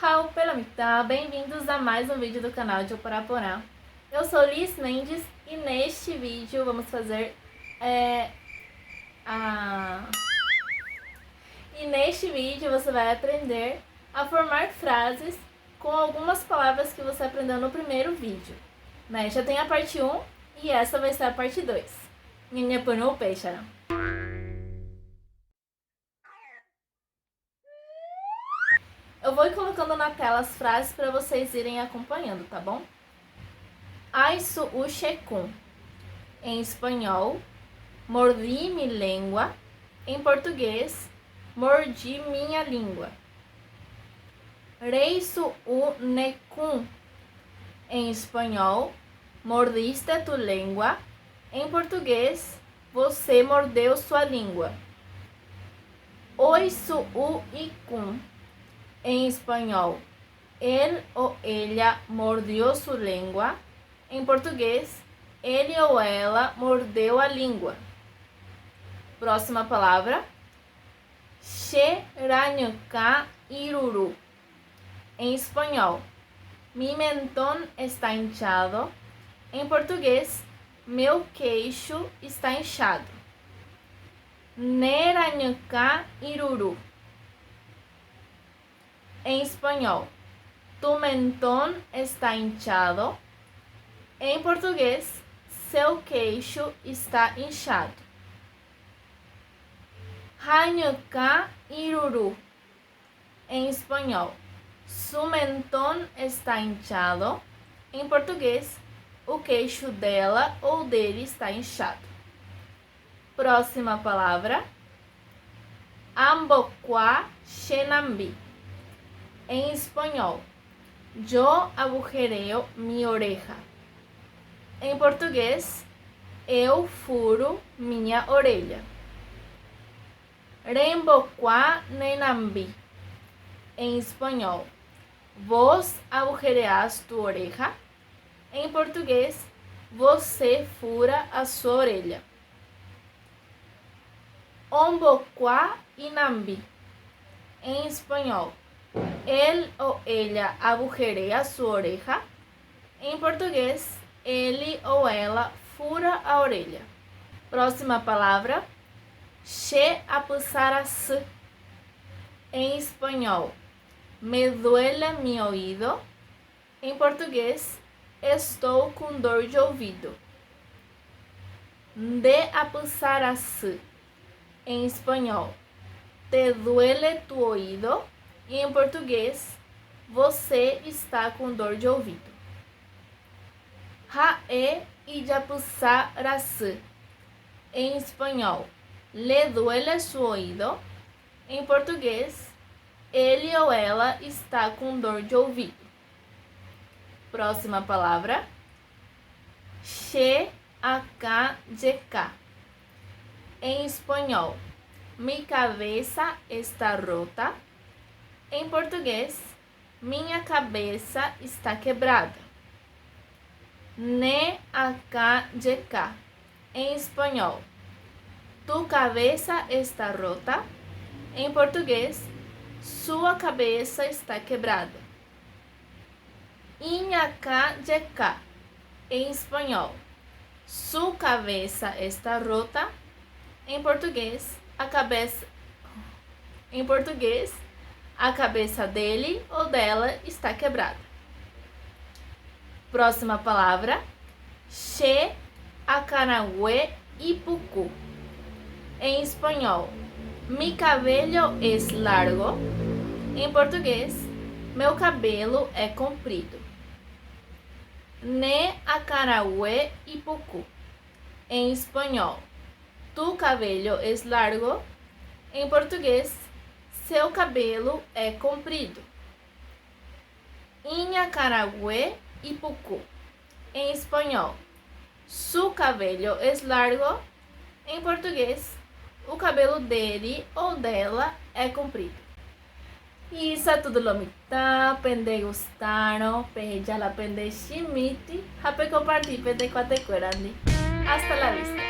Raul Pelamita, bem-vindos a mais um vídeo do canal de Oparaporã. Eu sou Liz Mendes e neste vídeo vamos fazer E neste vídeo você vai aprender a formar frases com algumas palavras que você aprendeu no primeiro vídeo. Né? Já tem a parte 1 e essa vai ser a parte 2. Minha pano peixara. Eu vou ir colocando na tela as frases para vocês irem acompanhando, tá bom? Aisu ushekun. Em espanhol, mordi minha língua. Em português, mordi minha língua. Reisu u nekun. Em espanhol, mordiste tu língua. Em português, você mordeu sua língua. Oisu u ikun. Em espanhol, ele ou ela mordeu sua língua. Em português, ele ou ela mordeu a língua. Próxima palavra. Xeranyuka iruru. Em espanhol, mi mentón está inchado. Em português, meu queixo está inchado. Neranyuka iruru. Em espanhol, tu mentón está inchado. Em português, seu queixo está inchado. Hanyuka iruru. Em espanhol, su mentón está inchado. Em português, o queixo dela ou dele está inchado. Próxima palavra. Ambokwa shenambi. Em espanhol, yo agujereo mi oreja. Em português, eu furo minha orelha. Rembokwa nenambi. Em espanhol, vos agujereas tu oreja. Em português, você fura a sua orelha. Ombokwa inambi. Em espanhol, ele ou ela agujereia sua oreja. Em português, ele ou ela fura a orelha. Próxima palavra. Che apusaras. Em espanhol, me duele mi oído. Em português, estou com dor de ouvido. De apusaras. Em espanhol, te duele tu oído. E em português, você está com dor de ouvido. Hae iyapusaras. Em espanhol, le duele su oído. Em português, ele ou ela está com dor de ouvido. Próxima palavra. Che akajeka. Em espanhol, mi cabeça está rota. Em português, minha cabeça está quebrada. Ne akajeka. Em espanhol, tu cabeça está rota. Em português, sua cabeça está quebrada. Inakajeka. Em espanhol, su cabeça está rota. Em português, a cabeça dele ou dela está quebrada. Próxima palavra. Che akanawe ipuku. Em espanhol, mi cabello es largo. Em português, meu cabelo é comprido. Ne akanawe ipuku. Em espanhol, tu cabello es largo. Em português, seu cabelo é comprido. Inakanawe ipuku. Em espanhol, su cabello es largo. Em português, o cabelo dele ou dela é comprido. E isso é tudo, lomita. Pende gustaron, pende la pende shimiti, hape compartir, pende cuatecuerandi. Hasta la vista.